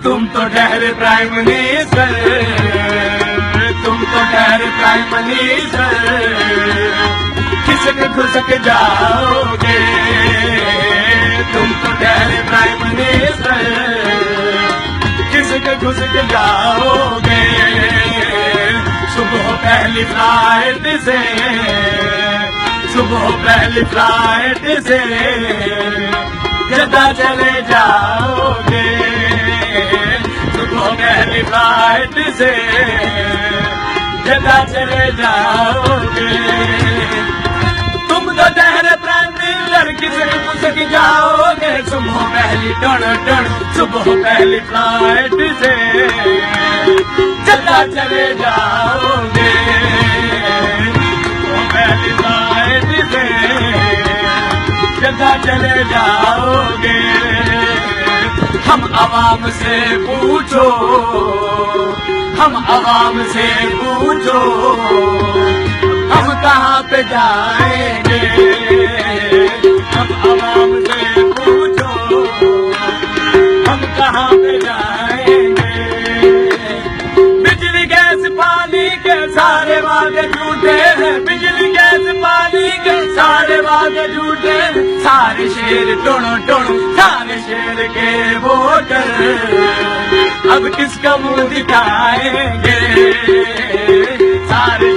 تم تو ٹھہرے پرائم منسٹر، تم تو ٹھہرے پرائم منسٹر، کھسک کھسک جاؤ گے، تم تو ٹھہرے پرائم منسٹر، کھسک کھسک جاؤ گے، صبح پہلی فلائٹ سے، صبح پہلی فلائٹ سے جدہ چلے جاؤ گے، صبح پہلی فلائٹ سے جدہ چلے جاؤ گے، تم تو ٹھہرے پرائم منسٹر، کسک کھسک جاؤ گے، صبح پہلی ٹڑ ٹڑ، صبح پہلی فلائٹ سے جدہ چلے جاؤ گے، صبح پہلی فلائٹ سے جدہ چلے جاؤ گے، ہم عوام سے پوچھو، ہم عوام سے پوچھو، ہم کہاں پہ جائیں گے، ہم عوام سے پوچھو، ہم کہاں پہ جائیں گے، بجلی گیس پانی کے سارے وعدے جھوٹے ہیں، بجلی گیس پانی کے سارے وعدے جھوٹے ہیں، سارے شیر ٹوڑو ٹوڑو، سارے شیر کے ووٹر اب کس کا منہ دکھائیں گے، سارے